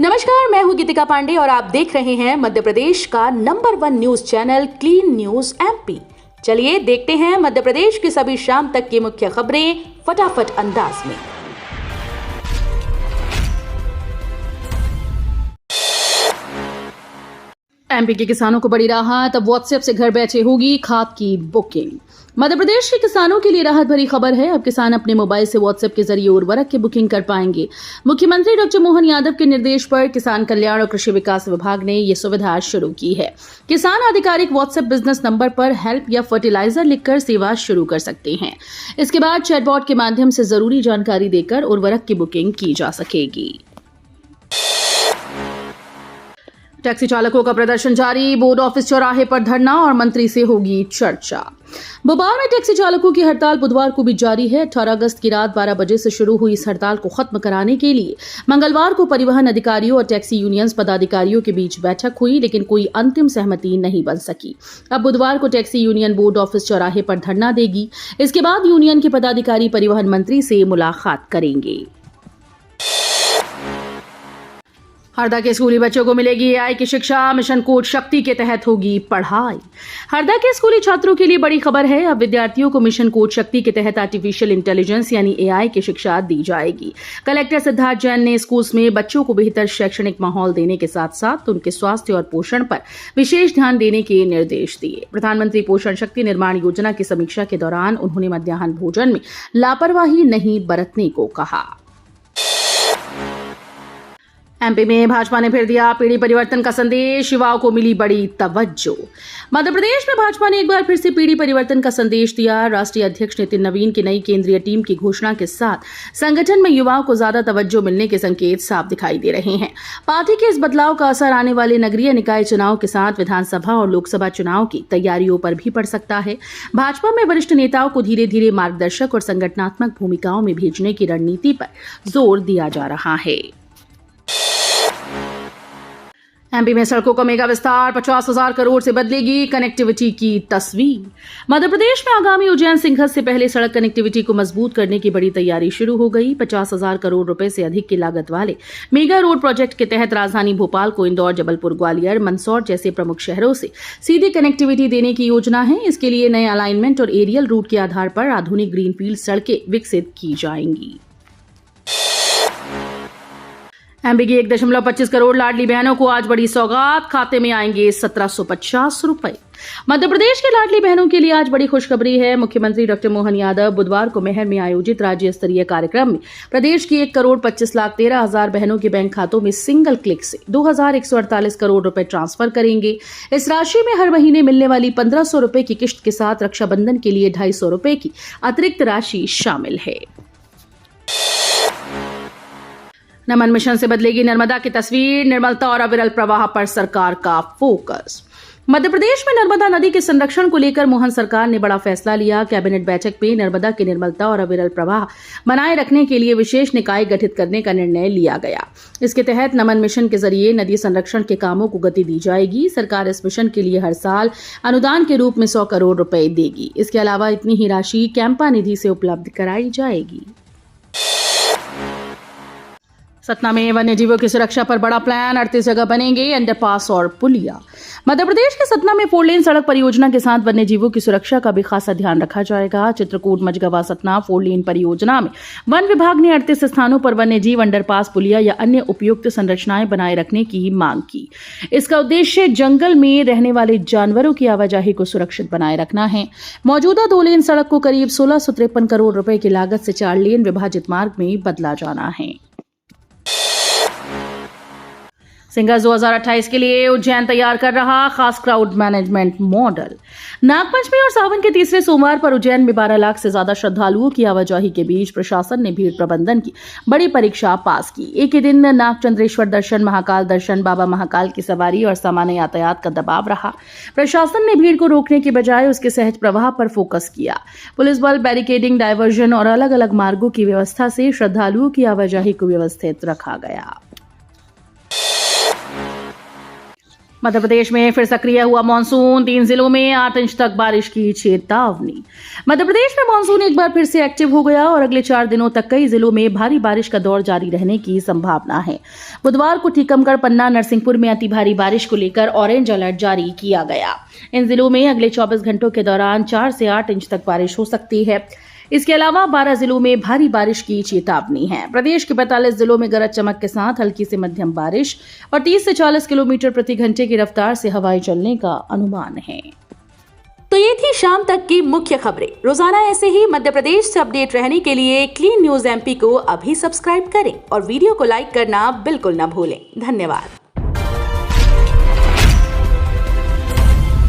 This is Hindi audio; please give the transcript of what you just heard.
नमस्कार, मैं हूं गीतिका पांडे और आप देख रहे हैं मध्य प्रदेश का number 1 news channel clean news MP. चलिए देखते हैं मध्य प्रदेश की सभी शाम तक की मुख्य खबरें फटाफट अंदाज में। एमपी के किसानों को बड़ी राहत, अब व्हाट्सएप से घर बैठे होगी खाद की बुकिंग। मध्य प्रदेश के किसानों के लिए राहत भरी खबर है। अब किसान अपने मोबाइल से व्हाट्सएप के जरिए उर्वरक की बुकिंग कर पाएंगे। मुख्यमंत्री डॉक्टर मोहन यादव के निर्देश पर किसान कल्याण और कृषि विकास विभाग ने ये सुविधा शुरू की है। किसान आधिकारिक व्हाट्सएप बिजनेस नंबर पर हेल्प या फर्टिलाइजर लिखकर सेवा शुरू कर सकते हैं। इसके बाद चैटबॉट के माध्यम से जरूरी जानकारी देकर उर्वरक की बुकिंग की जा सकेगी। टैक्सी चालकों का प्रदर्शन जारी, बोर्ड ऑफिस चौराहे पर धरना और मंत्री से होगी चर्चा। भोपाल में टैक्सी चालकों की हड़ताल बुधवार को भी जारी है। 18 अगस्त की रात 12 बजे से शुरू हुई इस हड़ताल को खत्म कराने के लिए मंगलवार को परिवहन अधिकारियों और टैक्सी यूनियंस पदाधिकारियों के बीच बैठक हुई, लेकिन कोई अंतिम सहमति नहीं बन सकी। अब बुधवार को टैक्सी यूनियन बोर्ड ऑफिस चौराहे पर धरना देगी। इसके बाद यूनियन के पदाधिकारी परिवहन मंत्री से मुलाकात करेंगे। हरदा के स्कूली बच्चों को मिलेगी एआई की शिक्षा, मिशन कोड शक्ति के तहत होगी पढ़ाई। हरदा के स्कूली छात्रों के लिए बड़ी खबर है। अब विद्यार्थियों को मिशन कोड शक्ति के तहत आर्टिफिशियल इंटेलिजेंस यानी एआई की शिक्षा दी जाएगी। कलेक्टर सिद्धार्थ जैन ने स्कूल्स में बच्चों को बेहतर शैक्षणिक माहौल देने के साथ साथ उनके स्वास्थ्य और पोषण पर विशेष ध्यान देने के निर्देश दिए। प्रधानमंत्री पोषण शक्ति निर्माण योजना की समीक्षा के दौरान उन्होंने मध्याह्न भोजन में लापरवाही नहीं बरतने को कहा। एमपी में भाजपा ने फिर दिया पीढ़ी परिवर्तन का संदेश, युवाओं को मिली बड़ी तवज्जो। मध्य प्रदेश में भाजपा ने एक बार फिर से पीढ़ी परिवर्तन का संदेश दिया। राष्ट्रीय अध्यक्ष नितिन नवीन की नई केंद्रीय टीम की घोषणा के साथ संगठन में युवाओं को ज्यादा तवज्जो मिलने के संकेत साफ दिखाई दे रहे हैं। पार्टी के इस बदलाव का असर आने वाले नगरीय निकाय चुनाव के साथ विधानसभा और लोकसभा चुनाव की तैयारियों पर भी पड़ सकता है। भाजपा में वरिष्ठ नेताओं को धीरे धीरे मार्गदर्शक और संगठनात्मक भूमिकाओं में भेजने की रणनीति पर जोर दिया जा रहा है। एमपी में सड़कों का मेगा विस्तार, 50,000 करोड़ से बदलेगी कनेक्टिविटी की तस्वीर। मध्य प्रदेश में आगामी उज्जैन सिंघत से पहले सड़क कनेक्टिविटी को मजबूत करने की बड़ी तैयारी शुरू हो गई। 50,000 करोड़ रुपए से अधिक की लागत वाले मेगा रोड प्रोजेक्ट के तहत राजधानी भोपाल को इंदौर, जबलपुर, ग्वालियर, मंदसौर जैसे प्रमुख शहरों से सीधी कनेक्टिविटी देने की योजना है। इसके लिए नए अलाइनमेंट और एरियल रूट के आधार पर आधुनिक ग्रीनफील्ड सड़कें विकसित की जाएंगी। एमपी की 1.25 करोड़ लाडली बहनों को आज बड़ी सौगात, खाते में आएंगे 1750 रुपए। मध्य प्रदेश की लाडली बहनों के लिए आज बड़ी खुशखबरी है। मुख्यमंत्री डॉक्टर मोहन यादव बुधवार को महर में आयोजित राज्य स्तरीय कार्यक्रम में प्रदेश की 1,25,13,000 बहनों के बैंक खातों में सिंगल क्लिक से 2,148 करोड़ रुपए ट्रांसफर करेंगे। इस राशि में हर महीने मिलने वाली 1,500 रुपए की किश्त के साथ रक्षाबंधन के लिए 250 रुपए की अतिरिक्त राशि शामिल है। नमन मिशन से बदलेगी नर्मदा की तस्वीर, निर्मलता और अविरल प्रवाह पर सरकार का फोकस। मध्य प्रदेश में नर्मदा नदी के संरक्षण को लेकर मोहन सरकार ने बड़ा फैसला लिया। कैबिनेट बैठक में नर्मदा की निर्मलता और अविरल प्रवाह बनाए रखने के लिए विशेष निकाय गठित करने का निर्णय लिया गया। इसके तहत नमन मिशन के जरिए नदी संरक्षण के कामों को गति दी जाएगी। सरकार इस मिशन के लिए हर साल अनुदान के रूप में 100 करोड़ रुपए देगी। इसके अलावा इतनी ही राशि कैंपा निधि से उपलब्ध कराई जाएगी। सतना में वन्य जीवों की सुरक्षा पर बड़ा प्लान, 38 जगह बनेंगे अंडरपास और पुलिया। मध्य प्रदेश के सतना में 4 लेन सड़क परियोजना के साथ वन्य जीवों की सुरक्षा का भी खासा ध्यान रखा जाएगा। चित्रकूट मझगवा सतना 4 लेन परियोजना में वन विभाग ने 38 स्थानों पर वन्य जीव, अंडरपास, पुलिया या अन्य उपयुक्त संरचनाएं बनाए रखने की मांग की। इसका उद्देश्य जंगल में रहने वाले जानवरों की आवाजाही को सुरक्षित बनाए रखना है। मौजूदा 2 लेन सड़क को करीब 1653 करोड़ रुपए की लागत से 4 लेन विभाजित मार्ग में बदला जाना है। सिंगर्स 2028 के लिए उज्जैन तैयार कर रहा खास क्राउड मैनेजमेंट मॉडल। नागपंचमी और सावन के तीसरे सोमवार पर उज्जैन में 12 लाख से ज्यादा श्रद्धालुओं की आवाजाही के बीच प्रशासन ने भीड़ प्रबंधन की बड़ी परीक्षा पास की। एक ही दिन नागचंद्रेश्वर दर्शन, महाकाल दर्शन, बाबा महाकाल की सवारी और सामान्य यातायात का दबाव रहा। प्रशासन ने भीड़ को रोकने के बजाय उसके सहज प्रवाह पर फोकस किया। पुलिस बल, बैरिकेडिंग, डायवर्जन और अलग अलग मार्गों की व्यवस्था से श्रद्धालुओं की आवाजाही को व्यवस्थित रखा गया। मध्य प्रदेश में फिर सक्रिय हुआ मानसून, 3 जिलों में 8 इंच तक बारिश की चेतावनी। मध्य प्रदेश में मानसून एक बार फिर से एक्टिव हो गया और अगले 4 दिनों तक कई जिलों में भारी बारिश का दौर जारी रहने की संभावना है। बुधवार को टीकमगढ़, पन्ना, नरसिंहपुर में अति भारी बारिश को लेकर ऑरेंज अलर्ट जारी किया गया। इन जिलों में अगले 24 घंटों के दौरान 4 से 8 इंच तक बारिश हो सकती है। इसके अलावा 12 जिलों में भारी बारिश की चेतावनी है। प्रदेश के 45 जिलों में गरज चमक के साथ हल्की से मध्यम बारिश और 30 से 40 किलोमीटर प्रति घंटे की रफ्तार से हवाएं चलने का अनुमान है। तो ये थी शाम तक की मुख्य खबरें। रोजाना ऐसे ही मध्य प्रदेश से अपडेट रहने के लिए क्लीन न्यूज एमपी को अभी सब्सक्राइब करें और वीडियो को लाइक करना बिल्कुल न भूलें। धन्यवाद।